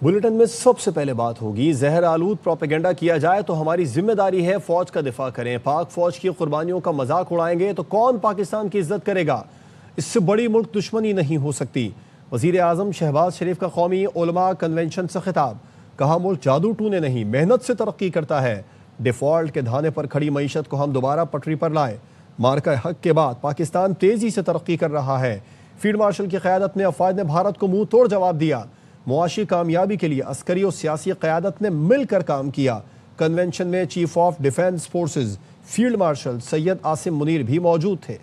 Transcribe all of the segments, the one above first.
Bulletin میں سب سے پہلے بات ہوگی زہر آلود پروپیگنڈا کیا جائے تو ہماری ذمہ داری ہے فوج کا دفاع کریں۔ پاک فوج کی قربانیوں کا مذاق اڑائیں گے تو کون پاکستان کی عزت کرے گا؟ اس سے بڑی ملک دشمنی نہیں ہو سکتی۔ وزیر اعظم شہباز شریف کا قومی علماء کنونشن سے خطاب، کہا ملک جادو ٹونے نہیں محنت سے ترقی کرتا ہے۔ ڈیفالٹ کے دھانے پر کھڑی معیشت کو ہم دوبارہ پٹری پر لائیں۔ مارکہ حق کے بعد پاکستان تیزی سے ترقی کر رہا ہے۔ فیلڈ مارشل کی قیادت میں افواج نے بھارت کو منہ توڑ جواب دیا۔ معاشی کامیابی کے لیے عسکری اور سیاسی قیادت نے مل کر کام کیا۔ کنونشن میں chief of defence forces field marshal Syed Asim Munir بھی موجود تھے۔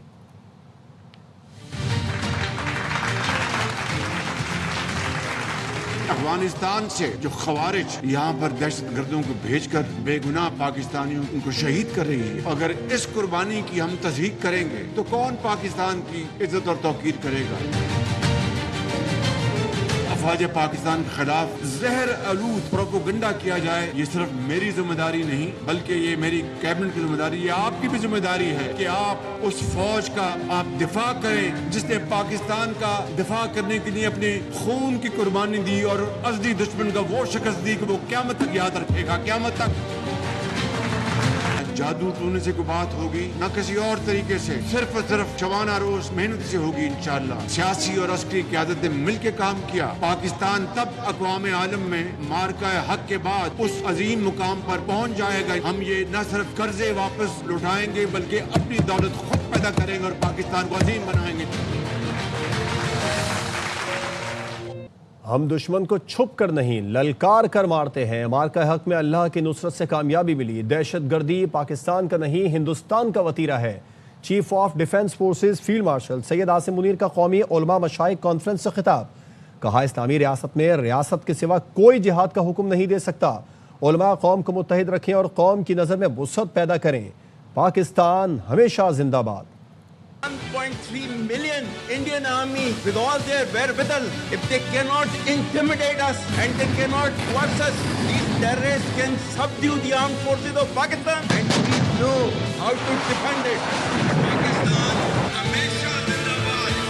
افغانستان سے جو خوارج یہاں پر دہشت گردوں کو بھیج کر بے گناہ پاکستانیوں کو شہید کر رہی ہے، اگر اس قربانی کی ہم تصدیق کریں گے تو کون پاکستان کی عزت اور توقیر کرے گا؟ افواج پاکستان کے خلاف زہر آلود پروپیگنڈا کیا جائے، یہ صرف میری ذمہ داری نہیں بلکہ یہ میری کیبنٹ کی ذمہ داری، یہ آپ کی بھی ذمہ داری ہے کہ آپ اس فوج کا آپ دفاع کریں جس نے پاکستان کا دفاع کرنے کے لیے اپنے خون کی قربانی دی اور ازلی دشمن کا وہ شکست دی کہ وہ قیامت تک یاد رکھے گا، قیامت تک۔ جادو ٹونے سے کوئی بات ہوگی نہ کسی اور طریقے سے، صرف اور صرف شبانہ روز محنت سے ہوگی انشاءاللہ۔ سیاسی اور عسکری قیادت نے مل کے کام کیا، پاکستان تب اقوام عالم میں مارکہ حق کے بعد اس عظیم مقام پر پہنچ جائے گا۔ ہم یہ نہ صرف قرضے واپس لوٹائیں گے بلکہ اپنی دولت خود پیدا کریں گے اور پاکستان کو عظیم بنائیں گے۔ ہم دشمن کو چھپ کر نہیں للکار کر مارتے ہیں۔ مارکہ حق میں اللہ کی نصرت سے کامیابی ملی۔ دہشت گردی پاکستان کا نہیں ہندوستان کا وتیرہ ہے۔ Chief of defence forces field marshal Syed Asim Munir کا قومی علماء مشائخ کانفرنس سے خطاب، کہا اسلامی ریاست میں ریاست کے سوا کوئی جہاد کا حکم نہیں دے سکتا۔ علماء قوم کو متحد رکھیں اور قوم کی نظر میں وسعت پیدا کریں۔ پاکستان ہمیشہ زندہ باد۔ 1.3 million Indian army with all their wherewithal, if they cannot intimidate us and they cannot coerce us, these terrorists can subdue the armed forces of Pakistan and we know how to defend it. Pakistan hamesha zindabad.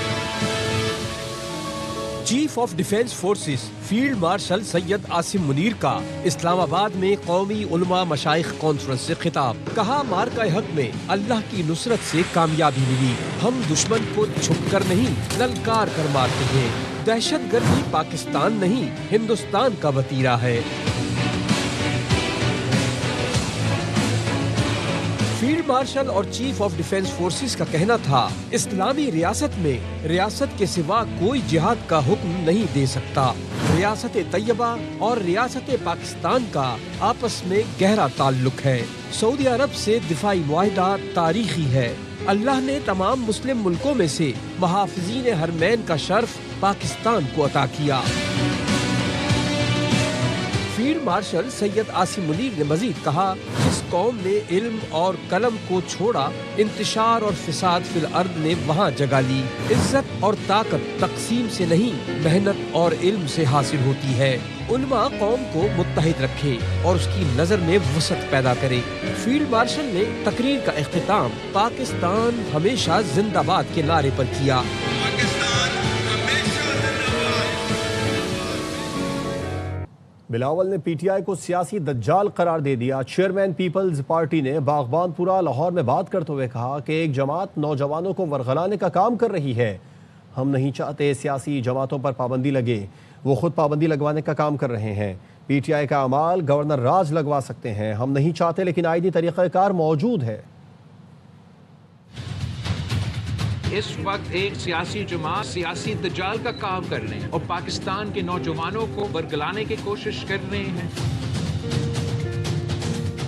Chief of defence forces field marshal Syed Asim Munir کا اسلام آباد میں قومی علماء مشائخ conference سے خطاب، کہا مارکہ حق میں اللہ کی نصرت سے کامیابی ملی۔ ہم دشمن کو چھپ کر نہیں للکار کر مارتے ہیں۔ دہشت گردی پاکستان نہیں ہندوستان کا وتیرہ ہے۔ فیلڈ مارشل اور چیف آف ڈیفنس فورسز کا کہنا تھا اسلامی ریاست میں ریاست کے سوا کوئی جہاد کا حکم نہیں دے سکتا۔ ریاست طیبہ اور ریاست پاکستان کا آپس میں گہرا تعلق ہے۔ سعودی عرب سے دفاعی معاہدہ تاریخی ہے۔ اللہ نے تمام مسلم ملکوں میں سے محافظین حرمین کا شرف پاکستان کو عطا کیا۔ فیلڈ مارشل سید عاصم منیر نے مزید کہا، جس قوم نے علم اور قلم کو چھوڑا انتشار اور فساد فی الارض نے وہاں جگہ لی۔ عزت اور طاقت تقسیم سے نہیں محنت اور علم سے حاصل ہوتی ہے۔ علماء قوم کو متحد رکھے اور اس کی نظر میں وسعت پیدا کرے۔ فیلڈ مارشل نے تقریر کا اختتام پاکستان ہمیشہ زندہ باد کے نعرے پر کیا۔ بلاول نے پی ٹی آئی کو سیاسی دجال قرار دے دیا۔ چیئرمین پیپلز پارٹی نے باغبان پورہ لاہور میں بات کرتے ہوئے کہا کہ ایک جماعت نوجوانوں کو ورغلانے کا کام کر رہی ہے۔ ہم نہیں چاہتے سیاسی جماعتوں پر پابندی لگے، وہ خود پابندی لگوانے کا کام کر رہے ہیں۔ پی ٹی آئی کا اعمال گورنر راج لگوا سکتے ہیں، ہم نہیں چاہتے، لیکن آئینی طریقہ کار موجود ہے۔ اس وقت ایک سیاسی جماعت سیاسی دجال کا کام کر رہے ہیں اور پاکستان کے نوجوانوں کو ورگلانے کی کوشش کر رہے ہیں۔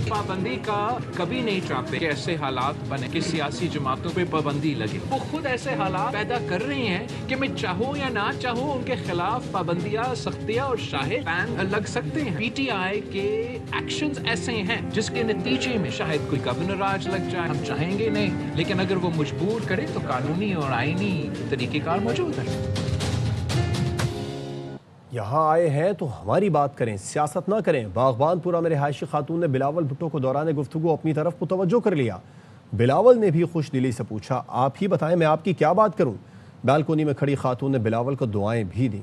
پابندی کا کبھی نہیں چاہتے کہ ایسے حالات بنے کہ سیاسی جماعتوں پہ پابندی لگے۔ وہ خود ایسے حالات پیدا کر رہے ہیں کہ میں چاہوں یا نہ چاہوں ان کے خلاف پابندیاں، سختیاں اور شاہد بین لگ سکتے ہیں۔ پی ٹی آئی کے ایکشنز ایسے ہیں جس کے نتیجے میں شاید کوئی گورنر راج لگ جائے، ہم چاہیں گے نہیں، لیکن اگر وہ مجبور کرے تو قانونی اور آئینی طریقہ کار موجود ہے۔ یہاں آئے ہیں تو ہماری بات کریں، سیاست نہ کریں۔ باغبان پورہ میں رہائشی خاتون نے بلاول بھٹو کو دوران گفتگو اپنی طرف متوجہ کر لیا۔ بلاول نے بھی خوش دلی سے پوچھا، آپ ہی بتائیں میں آپ کی کیا بات کروں؟ بالکونی میں کھڑی خاتون نے بلاول کو دعائیں بھی دیں۔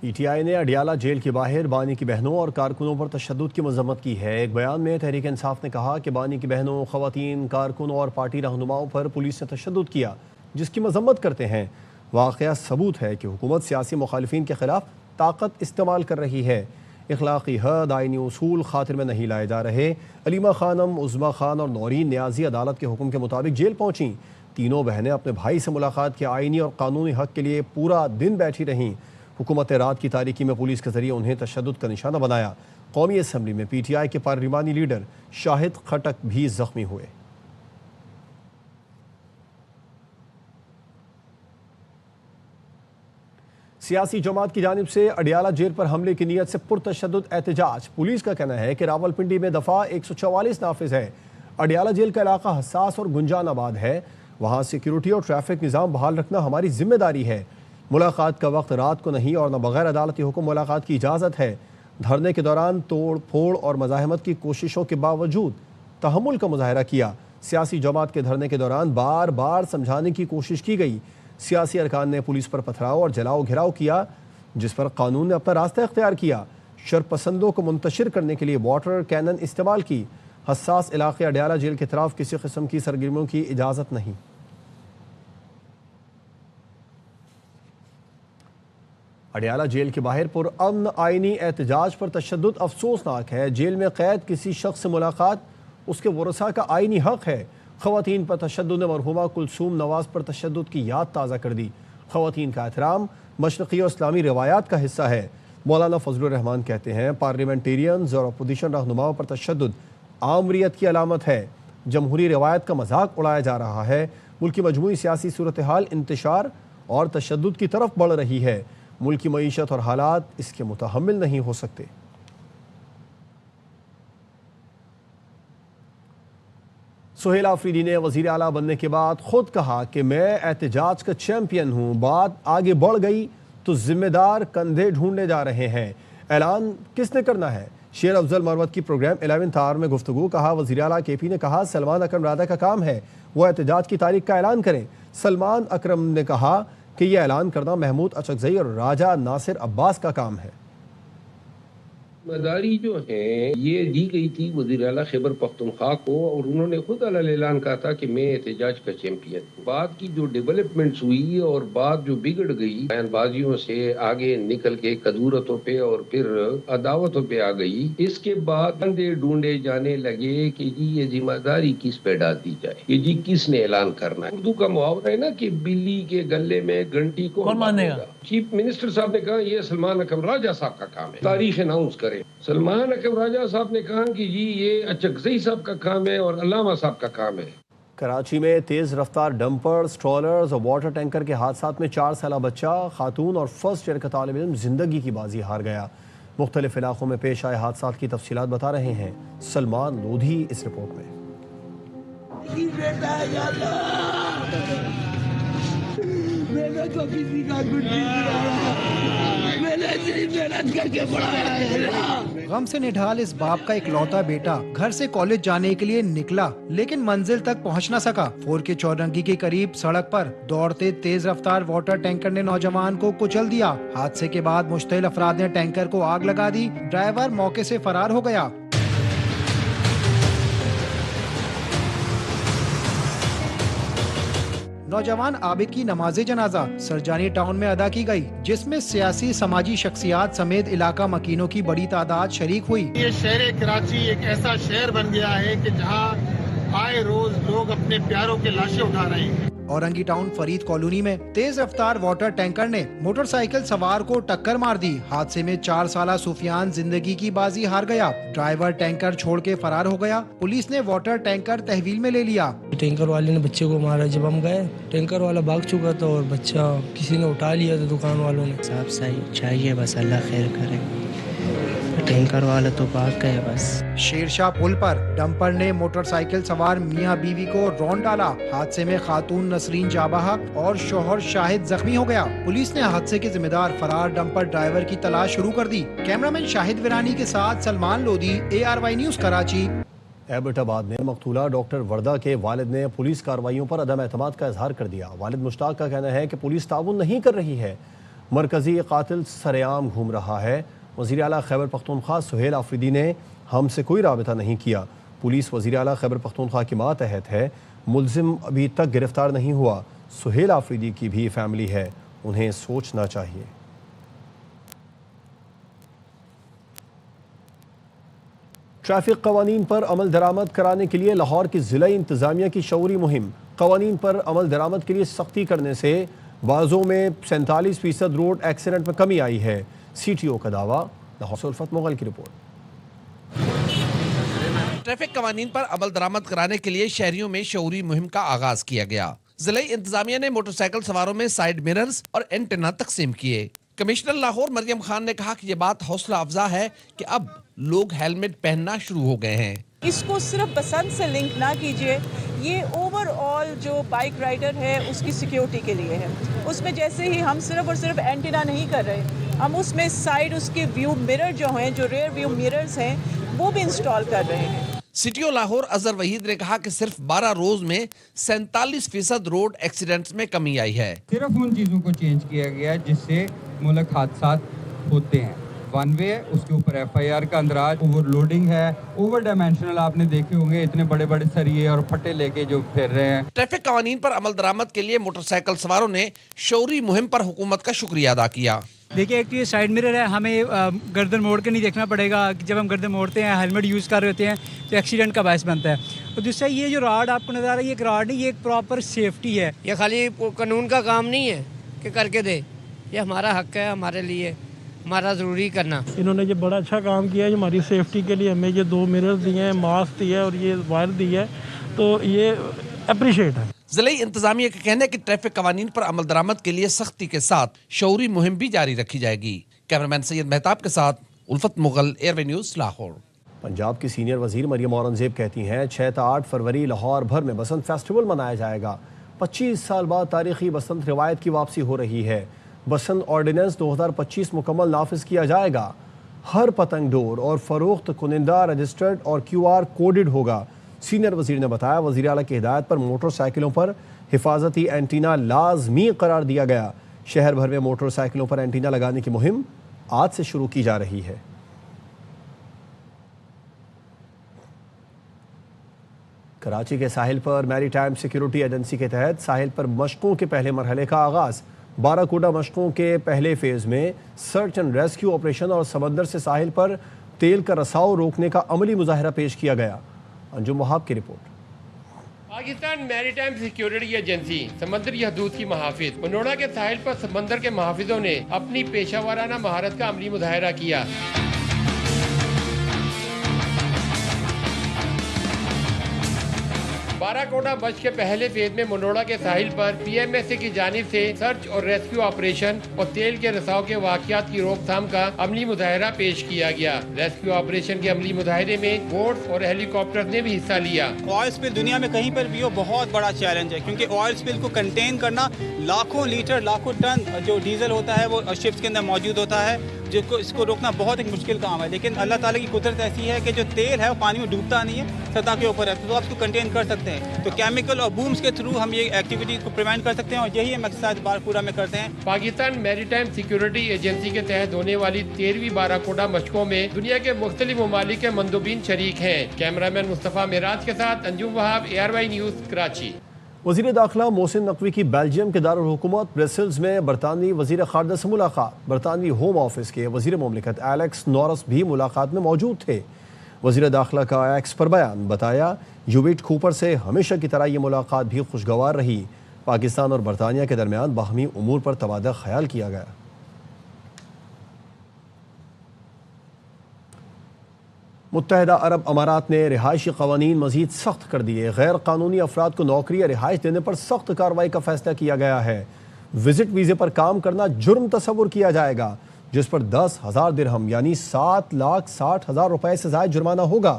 پی ٹی آئی نے اڈیالہ جیل کے باہر بانی کی بہنوں اور کارکنوں پر تشدد کی مذمت کی ہے۔ ایک بیان میں تحریک انصاف نے کہا کہ بانی کی بہنوں، خواتین، کارکنوں اور پارٹی رہنماؤں پر پولیس نے تشدد کیا، جس کی مذمت کرتے ہیں۔ واقعہ ثبوت ہے کہ حکومت سیاسی مخالفین کے خلاف طاقت استعمال کر رہی ہے۔ اخلاقی حد، آئینی اصول خاطر میں نہیں لائے جا رہے۔ علیمہ خانم، عظمیٰ خان اور نورین نیازی عدالت کے حکم کے مطابق جیل پہنچیں۔ تینوں بہنیں اپنے بھائی سے ملاقات کے آئینی اور قانونی حق کے لیے پورا دن بیٹھی رہیں۔ حکومت رات کی تاریکی میں پولیس کے ذریعے انہیں تشدد کا نشانہ بنایا۔ قومی اسمبلی میں پی ٹی آئی کے پارلیمانی لیڈر شاہد خٹک بھی زخمی ہوئے۔ سیاسی جماعت کی جانب سے اڈیالہ جیل پر حملے کی نیت سے پرتشدد احتجاج۔ پولیس کا کہنا ہے کہ راولپنڈی میں دفعہ 144 نافذ ہے۔ اڈیالہ جیل کا علاقہ حساس اور گنجان آباد ہے، وہاں سیکیورٹی اور ٹریفک نظام بحال رکھنا ہماری ذمہ داری ہے۔ ملاقات کا وقت رات کو نہیں اور نہ بغیر عدالتی حکم ملاقات کی اجازت ہے۔ دھرنے کے دوران توڑ پھوڑ اور مزاحمت کی کوششوں کے باوجود تحمل کا مظاہرہ کیا۔ سیاسی جماعت کے دھرنے کے دوران بار بار سمجھانے کی کوشش کی گئی۔ سیاسی ارکان نے پولیس پر پتھراؤ اور جلاؤ گھراؤ کیا، جس پر قانون نے اپنا راستہ اختیار کیا۔ شرپسندوں کو منتشر کرنے کے لیے واٹر کینن استعمال کی۔ حساس علاقے اڈیالہ جیل کے طرف کسی قسم کی سرگرمیوں کی اجازت نہیں۔ اڈیالہ جیل کے باہر پر امن آئینی احتجاج پر تشدد افسوسناک ہے۔ جیل میں قید کسی شخص سے ملاقات اس کے ورثاء کا آئینی حق ہے۔ خواتین پر تشدد نے مرحومہ کلثوم نواز پر تشدد کی یاد تازہ کر دی۔ خواتین کا احترام مشرقی اور اسلامی روایات کا حصہ ہے۔ مولانا فضل الرحمان کہتے ہیں پارلیمنٹیرینز اور اپوزیشن رہنماؤں پر تشدد آمریت کی علامت ہے۔ جمہوری روایت کا مذاق اڑایا جا رہا ہے۔ ملک کی مجموعی سیاسی صورتحال انتشار اور تشدد کی طرف بڑھ رہی ہے۔ ملک کی معیشت اور حالات اس کے متحمل نہیں ہو سکتے۔ سہیل آفریدی نے وزیر اعلیٰ بننے کے بعد خود کہا کہ میں احتجاج کا چیمپئن ہوں۔ بات آگے بڑھ گئی تو ذمہ دار کندھے ڈھونڈنے جا رہے ہیں۔ اعلان کس نے کرنا ہے؟ شیر افضل مروت کی پروگرام 11th آور میں گفتگو۔ کہا وزیر اعلیٰ کے پی نے کہا سلمان اکرم راجہ کا کام ہے وہ احتجاج کی تاریخ کا اعلان کریں۔ سلمان اکرم نے کہا کہ یہ اعلان کرنا محمود اچکزئی اور راجہ ناصر عباس کا کام ہے۔ ذمہ داری جو ہے یہ دی گئی تھی وزیر اعلیٰ خیبر پختونخوا کو، اور انہوں نے خود اعلان کہا تھا کہ میں احتجاج کا چیمپئن ہوں۔ بات کی جو ڈیولپمنٹس ہوئی اور بات جو بگڑ گئی، بیان بازیوں سے آگے نکل کے قدورتوں پہ اور پھر عداوتوں پہ آ گئی، اس کے بعد بندے ڈھونڈے جانے لگے کہ جی یہ ذمہ داری کس پہ ڈال دی جائے، کہ جی کس نے اعلان کرنا ہے۔ اردو کا محاورہ ہے نا کہ بلی کے گلے میں گھنٹی کون مانے گا۔ چیف منسٹر صاحب نے کہا یہ سلمان اکرم راجہ صاحب کا کام ہے، تاریخ اناؤنس کرے۔ سلمان اکرم راجہ صاحب نے کہا کہ جی یہ اچکزئی صاحب کا کام ہے اور علامہ صاحب کا کام ہے۔ کراچی میں تیز رفتار ڈمپر، سٹرولرز اور واٹر ٹینکر کے حادثات میں 4 سالہ بچہ، خاتون اور فرسٹ ایئر کا طالب علم زندگی کی بازی ہار گیا۔ مختلف علاقوں میں پیش آئے حادثات کی تفصیلات بتا رہے ہیں سلمان لودھی اس رپورٹ میں۔ غم سے نڈھال اس باپ کا اکلوتا بیٹا گھر سے کالج جانے کے لیے نکلا لیکن منزل تک پہنچ نہ سکا۔ فور کے چورنگی کے قریب سڑک پر دوڑتے تیز رفتار واٹر ٹینکر نے نوجوان کو کچل دیا۔ حادثے کے بعد مشتعل افراد نے ٹینکر کو آگ لگا دی۔ ڈرائیور موقع سے فرار ہو گیا۔ نوجوان عابد کی نماز جنازہ سرجانی ٹاؤن میں ادا کی گئی، جس میں سیاسی سماجی شخصیات سمیت علاقہ مکینوں کی بڑی تعداد شریک ہوئی۔ یہ شہر کراچی ایک ایسا شہر بن گیا ہے کہ جہاں آئے روز لوگ اپنے پیاروں کے لاشیں اٹھا رہے ہیں۔ اورنگی ٹاؤن فرید کالونی میں تیز رفتار واٹر ٹینکر نے موٹر سائیکل سوار کو ٹکر مار دی۔ حادثے میں 4 سالہ سفیان زندگی کی بازی ہار گیا۔ ڈرائیور ٹینکر چھوڑ کے فرار ہو گیا۔ پولیس نے واٹر ٹینکر تحویل میں لے لیا۔ ٹینکر والے نے بچے کو مارا۔ جب ہم گئے ٹینکر والا بھاگ چکا تھا اور بچہ کسی نے اٹھا لیا تھا دکان والوں نے۔ صاحب صحیح چاہیے، بس اللہ خیر کرے۔ ٹینکر والا تو بھاگ گئے بس۔ شیرشاہ پل پر ڈمپر نے موٹر سائیکل سوار میاں بیوی کو رون ڈالا۔ حادثے میں خاتون نسرین جاں بحق اور شوہر شاہد زخمی ہو گیا۔ پولیس نے حادثے کے ذمہ دار فرار ڈمپر ڈرائیور کی تلاش شروع کر دی۔ کیمرامین شاہد ویرانی کے ساتھ Salman Lodhi, ARY news Karachi. Abbottabad میں مقتولہ ڈاکٹر وردہ کے والد نے پولیس کارروائیوں پر عدم اعتماد کا اظہار کر دیا۔ والد مشتاق کا کہنا ہے کہ پولیس تعاون نہیں کر رہی ہے۔ مرکزی قاتل سرعام گھوم رہا ہے۔ وزیر اعلیٰ خیبر پختونخوا سہیل آفریدی نے ہم سے کوئی رابطہ نہیں کیا۔ پولیس وزیر اعلیٰ خیبر پختونخوا کے ماتحت ہے، ملزم ابھی تک گرفتار نہیں ہوا۔ سہیل آفریدی کی بھی فیملی ہے، انہیں سوچنا چاہیے۔ ٹریفک قوانین پر عمل درآمد کرانے کے لیے لاہور کی ضلعی انتظامیہ کی شعوری مہم۔ قوانین پر عمل درآمد کے لیے سختی کرنے سے بعضوں میں 47% روڈ ایکسیڈنٹ میں کمی آئی ہے۔ سی ٹی او کا دعویٰ۔ لاہور سے الفت مغل کی رپورٹ۔ ٹریفک قوانین پر عمل درآمد کرانے کے لیے شہریوں میں شعوری مہم کا آغاز کیا گیا۔ ضلعی انتظامیہ نے موٹر سائیکل سواروں میں سائیڈ مررز اور اینٹینا تقسیم کیے۔ کمشنر لاہور مریم خان نے کہا کہ یہ بات حوصلہ افزا ہے کہ اب لوگ ہیلمٹ پہننا شروع ہو گئے ہیں۔ اس کو صرف بسنت سے لنک نہ کیجیے، یہ اوور آل جو بائک رائڈر ہے اس کی سیکیورٹی کے لیے ہے۔ اس میں جیسے ہی ہم صرف اور صرف اینٹینا نہیں کر رہے، ہم اس میں سائیڈ اس کے ویو مرر جو ہیں، جو ریئر ویو مررز ہیں، وہ بھی انسٹال کر رہے ہیں۔ C T O Lahore Azhar Waheed نے کہا کہ صرف 12 روز میں 47% روڈ ایکسیڈنٹس میں کمی آئی ہے۔ صرف ان چیزوں کو چینج کیا گیا جس سے ملک حادثات ہوتے ہیں۔ ون وے، اس کے اوپر ایف آئی آر کا اندراج، اوور لوڈنگ ہے، اوور ڈائمینشنل آپ نے دیکھے ہوں گے، اتنے بڑے بڑے سریے اور پھٹے لے کے جو پھر رہے ہیں۔ ٹریفک قوانین پر عمل درآمد کے لیے موٹر سائیکل سواروں نے شعوری مہم پر حکومت کا شکریہ ادا کیا۔ دیکھیے ایک تو یہ سائیڈ مرر ہے، ہمیں گردن موڑ کے نہیں دیکھنا پڑے گا۔ جب ہم گردن موڑتے ہیں، ہیلمٹ یوز کر رہے ہوتے ہیں تو ایکسیڈنٹ کا باعث بنتا ہے۔ اور دوسرا یہ جو راڈ آپ کو نظر آ رہا ہے، یہ ایک راڈ نہیں، یہ ایک پراپر سیفٹی ہے۔ یہ خالی قانون کا کام نہیں ہے کہ کر کے دے، یہ ہمارا حق ہے، ہمارے لیے ہمارا ضروری کرنا۔ انہوں نے یہ بڑا اچھا کام کیا ہے، ہماری سیفٹی کے لیے ہمیں یہ 2 مرر دیے ہیں، ماسک دیا ہے اور یہ وائر دی ہے، تو یہ اپریشیٹ ہے۔ ضلعی انتظامیہ کا کہنا ہے کہ ٹریفک قوانین پر عمل درآمد کے لیے سختی کے ساتھ شعوری مہم بھی جاری رکھی جائے گی۔ کیمرامین سید مہتاب کے ساتھ الفت Mughal, air way news, Lahore. Punjab کی سینئر وزیر مریم اورنگزیب کہتی ہیں 6 تا 8 فروری لاہور بھر میں بسنت فیسٹیول منایا جائے گا۔ 25 سال بعد تاریخی بسنت روایت کی واپسی ہو رہی ہے۔ بسنت آرڈیننس 2025 مکمل نافذ کیا جائے گا۔ ہر پتنگ ڈور اور فروخت کنندہ رجسٹرڈ اور QR کوڈڈ ہوگا۔ سینئر وزیر نے بتایا وزیر اعلیٰ کی ہدایت پر موٹر سائیکلوں پر حفاظتی اینٹینا لازمی قرار دیا گیا۔ شہر بھر میں موٹر سائیکلوں پر اینٹینا لگانے کی مہم آج سے شروع کی جا رہی ہے۔ کراچی کے ساحل پر میری ٹائم سیکیورٹی ایجنسی کے تحت ساحل پر مشقوں کے پہلے مرحلے کا آغاز۔ باراکوڈا مشقوں کے پہلے فیز میں سرچ اینڈ ریسکیو آپریشن اور سمندر سے ساحل پر تیل کا رساؤ روکنے کا عملی مظاہرہ پیش کیا گیا۔ انجم وہاب کی رپورٹ۔ پاکستان میری ٹائم سیکیورٹی ایجنسی سمندری حدود کی محافظ منوڑا کے ساحل پر سمندر کے محافظوں نے اپنی پیشہ ورانہ مہارت کا عملی مظاہرہ کیا۔ باراکوڈا مشق کے پہلے فیز میں منوڑا کے ساحل پر PMSA کی جانب سے سرچ اور ریسکیو آپریشن اور تیل کے رساؤ کے واقعات کی روک تھام کا عملی مظاہرہ پیش کیا گیا۔ ریسکیو آپریشن کے عملی مظاہرے میں بوٹس اور ہیلی کاپٹر نے بھی حصہ لیا۔ آئل سپل دنیا میں کہیں پر بھی ہو بہت بڑا چیلنج ہے، کیونکہ آئل سپل کو کنٹین کرنا لاکھوں لیٹر لاکھوں ٹن جو ڈیزل ہوتا ہے وہ شپس کے اندر موجود ہوتا ہے، جس کو اس کو روکنا بہت ایک مشکل کام ہے۔ لیکن اللہ تعالیٰ کی قدرت ایسی ہے کہ جو تیل ہے وہ پانی میں ڈوبتا نہیں ہے، سطح کے اوپر ہے، تو آپ اس کو کنٹین کر سکتے ہیں۔ تو کیمیکل اور بومز کے تھرو ہم یہ ایکٹیویٹیز کو پریونٹ کر سکتے ہیں، اور یہی ہم ایکسرسائز باراکوڈا میں کرتے ہیں۔ پاکستان میری ٹائم سیکیورٹی ایجنسی کے تحت ہونے والی 13ویں باراکوڈا مشقوں میں دنیا کے مختلف ممالک کے مندوبین شریک ہیں۔ کیمرامین مصطفیٰ معراج کے ساتھ انجم وہاب، ARY نیوز، کراچی۔ وزیر داخلہ محسن نقوی کی بیلجیم کے دارالحکومت برسلز میں برطانوی وزیر خارجہ سے ملاقات۔ برطانوی ہوم آفس کے وزیر مملکت ایلیکس نورس بھی ملاقات میں موجود تھے۔ وزیر داخلہ کا ایکس پر بیان بتایا یویٹ کوپر سے ہمیشہ کی طرح یہ ملاقات بھی خوشگوار رہی۔ پاکستان اور برطانیہ کے درمیان باہمی امور پر تبادلہ خیال کیا گیا۔ متحدہ عرب امارات نے رہائشی قوانین مزید سخت کر دیے۔ غیر قانونی افراد کو نوکری یا رہائش دینے پر سخت کارروائی کا فیصلہ کیا گیا ہے۔ وزٹ ویزے پر کام کرنا جرم تصور کیا جائے گا، جس پر 10,000 درہم یعنی 7,60,000 روپے سے زائد جرمانہ ہوگا۔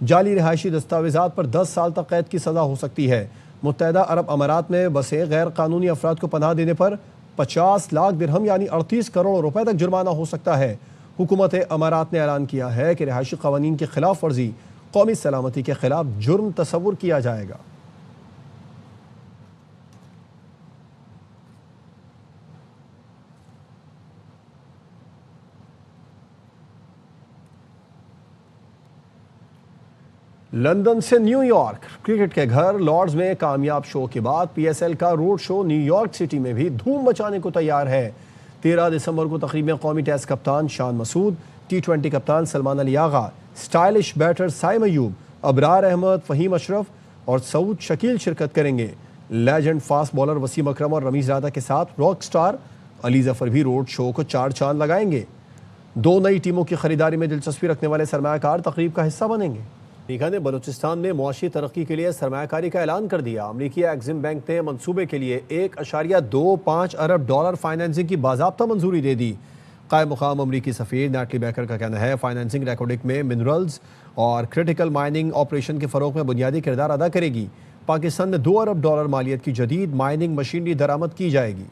جعلی رہائشی دستاویزات پر 10 سال تک قید کی سزا ہو سکتی ہے۔ متحدہ عرب امارات میں بسے غیر قانونی افراد کو پناہ دینے پر 50 لاکھ درہم یعنی 38 کروڑ روپے تک جرمانہ ہو سکتا ہے۔ حکومت امارات نے اعلان کیا ہے کہ رہائشی قوانین کی خلاف ورزی قومی سلامتی کے خلاف جرم تصور کیا جائے گا۔ لندن سے نیو یارک، کرکٹ کے گھر لارڈز میں کامیاب شو کے بعد پی ایس ایل کا road show new York city میں بھی دھوم مچانے کو تیار ہے۔ 13 دسمبر کو تقریب میں قومی ٹیسٹ کپتان شان مسعود، T20 کپتان سلمان علی آغا، سٹائلش بیٹر سائم ایوب، ابرار احمد، فہیم اشرف اور سعود شکیل شرکت کریں گے۔ لیجنڈ فاسٹ بالر وسیم اکرم اور رمیز رادا کے ساتھ راک سٹار علی ظفر بھی روڈ شو کو 4 چاند لگائیں گے۔ 2 نئی ٹیموں کی خریداری میں دلچسپی رکھنے والے سرمایہ کار تقریب کا حصہ بنیں گے۔ امریکہ نے بلوچستان میں معاشی ترقی کے لیے سرمایہ کاری کا اعلان کر دیا۔ امریکی ایگزم بینک نے منصوبے کے لیے $1.25 ارب فائنانسنگ کی باضابطہ منظوری دے دی۔ قائم مقام امریکی سفیر نیٹلی بیکر کا کہنا ہے فائنانسنگ ریکارڈنگ میں منرلز اور کرٹیکل مائننگ آپریشن کے فروغ میں بنیادی کردار ادا کرے گی۔ پاکستان میں $2 ارب مالیت کی جدید مائننگ مشینری درآمد کی جائے گی۔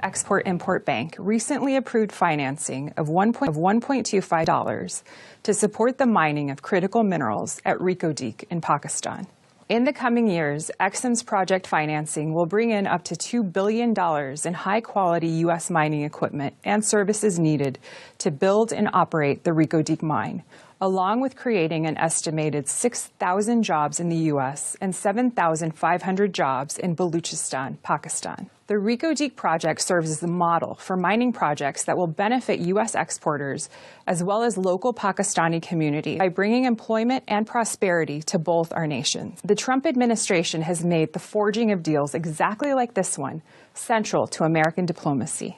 Export-Import Bank recently approved financing of $1.25 to support the mining of critical minerals at Reko Diq in Pakistan. In the coming years, EXIM's project financing will bring in up to $2 billion in high-quality U.S. mining equipment and services needed to build and operate the Reko Diq mine, along with creating an estimated 6,000 jobs in the U.S. and 7,500 jobs in Baluchistan, Pakistan. The Reko Diq project serves as the model for mining projects that will benefit U.S. exporters as well as local Pakistani community by bringing employment and prosperity to both our nations. The Trump administration has made the forging of deals exactly like this one central to American diplomacy.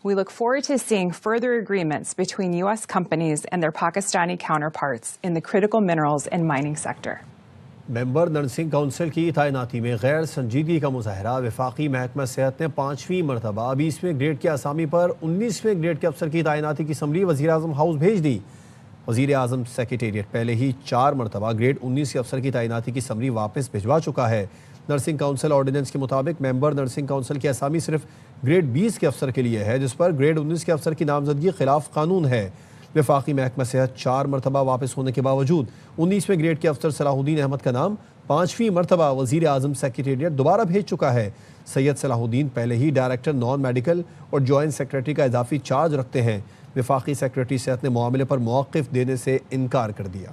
We look forward to seeing further agreements between U.S. companies and their Pakistani counterparts in the critical minerals and mining sector. Member nursing council کی تعیناتی میں غیر سنجیدگی کا مظاہرہ۔ وفاقی محکمہ صحت نے 5ویں مرتبہ 20ویں گریڈ کے اسامی پر 19ویں گریڈ کے افسر کی تعیناتی کی سمری وزیراعظم ہاؤس بھیج دی۔ وزیراعظم سیکریٹریٹ پہلے ہی 4 مرتبہ گریڈ 19 کے افسر کی تعیناتی کی سمری واپس بھجوا چکا ہے۔ نرسنگ کونسل آرڈیننس کے مطابق ممبر نرسنگ کونسل کی اسامی صرف گریڈ 20 کے افسر کے لیے ہے، جس پر گریڈ 19 کے افسر کی نامزدگی خلاف قانون ہے۔ وفاقی محکمہ صحت 4 مرتبہ واپس ہونے کے باوجود 19ویں گریڈ کے افسر صلاح الدین احمد کا نام 5ویں مرتبہ وزیر اعظم سیکریٹریٹ دوبارہ بھیج چکا ہے۔ سید صلاح الدین پہلے ہی ڈائریکٹر نان میڈیکل اور جوائنٹ سیکریٹری کا اضافی چارج رکھتے ہیں۔ وفاقی سیکریٹری صحت نے معاملے پر موقف دینے سے انکار کر دیا۔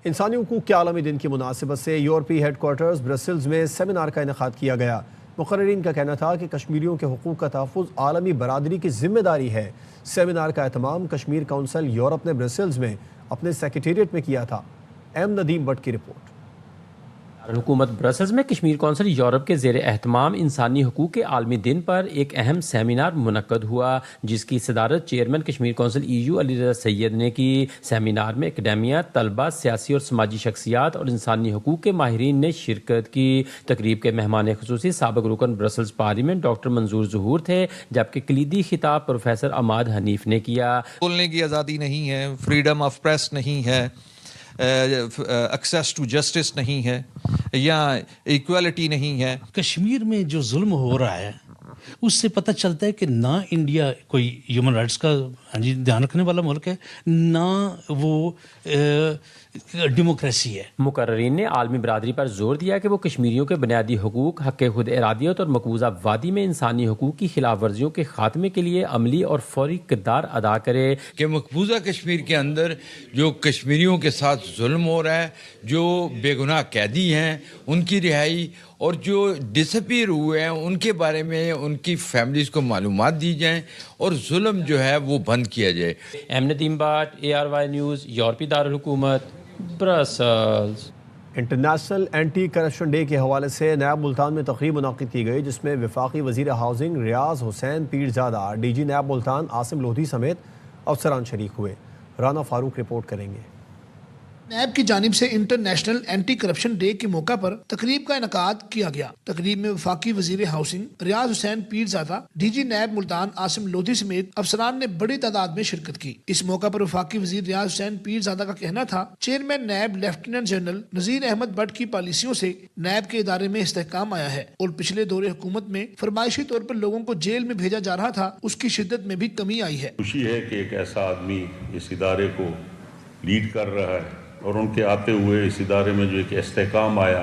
انسانی حقوق کے عالمی دن کی مناسبت سے یورپی ہیڈ کوارٹرز برسلز میں سیمینار کا انعقاد کیا گیا۔ مقررین کا کہنا تھا کہ کشمیریوں کے حقوق کا تحفظ عالمی برادری کی ذمہ داری ہے۔ سیمینار کا اہتمام کشمیر کونسل یورپ نے برسلز میں اپنے سیکریٹریٹ میں کیا تھا۔ ایم ندیم بٹ کی رپورٹ۔ حکومت برسلز میں کشمیر کونسل یورپ کے زیر اہتمام انسانی حقوق کے عالمی دن پر ایک اہم سیمینار منعقد ہوا، جس کی صدارت chairman Kashmir council EU Ali Raza سید نے کی۔ سیمینار میں اکیڈیمیا، طلبہ، سیاسی اور سماجی شخصیات اور انسانی حقوق کے ماہرین نے شرکت کی۔ تقریب کے مہمان خصوصی سابق رکن برسلز پارلیمنٹ ڈاکٹر منظور ظہور تھے، جبکہ کلیدی خطاب پروفیسر عماد حنیف نے کیا۔ بولنے کی آزادی نہیں ہے، فریڈم آف پریس نہیں ہے، ایکسیس ٹو جسٹس نہیں ہے، یا ایکویلٹی نہیں ہے۔ کشمیر میں جو ظلم ہو رہا ہے اس سے پتہ چلتا ہے کہ نہ انڈیا کوئی ہیومن رائٹس کا دھیان رکھنے والا ملک ہے، نہ وہ ڈیموکریسی ہے۔ مقررین نے عالمی برادری پر زور دیا کہ وہ کشمیریوں کے بنیادی حقوق، حق خود ارادیت اور مقبوضہ وادی میں انسانی حقوق کی خلاف ورزیوں کے خاتمے کے لیے عملی اور فوری کردار ادا کرے۔ کہ مقبوضہ کشمیر کے اندر جو کشمیریوں کے ساتھ ظلم ہو رہا ہے، جو بے گناہ قیدی ہیں ان کی رہائی، اور جو ڈس اپیئر ہوئے ہیں ان کے بارے میں ان کی فیملیز کو معلومات دی جائیں اور ظلم جو ہے وہ بند کیا جائے۔ M Nadeem Butt, ARY news, یورپی دارالحکومت، Brussels. International anti corruption day کے حوالے سے نیب ملتان میں تقریب منعقد کی گئی، جس میں وفاقی وزیر ہاؤسنگ ریاض حسین پیرزادہ، DG نیب ملتان عاصم لودھی سمیت افسران شریک ہوئے۔ رانا فاروق رپورٹ کریں گے۔ نیب کی جانب سے انٹرنیشنل اینٹی کرپشن ڈے کے موقع پر تقریب کا انعقاد کیا گیا۔ تقریب میں وفاقی وزیر ہاؤسنگ ریاض حسین پیرزادہ، DG نیب ملتان عاصم لودھی سمیت افسران نے بڑی تعداد میں شرکت کی۔ اس موقع پر وفاقی وزیر ریاض حسین پیرزادہ کا کہنا تھا chairman NAB lieutenant general Nazir Ahmed Butt کی پالیسیوں سے نیب کے ادارے میں استحکام آیا ہے، اور پچھلے دور حکومت میں فرمائشی طور پر لوگوں کو جیل میں بھیجا جا رہا تھا، اس کی شدت میں بھی کمی آئی ہے۔ خوشی ہے کہ ایک ایسا آدمی اس ادارے کو لیڈ کر رہا ہے، اور ان کے آتے ہوئے اس ادارے میں جو ایک استحکام آیا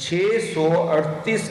638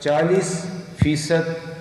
40%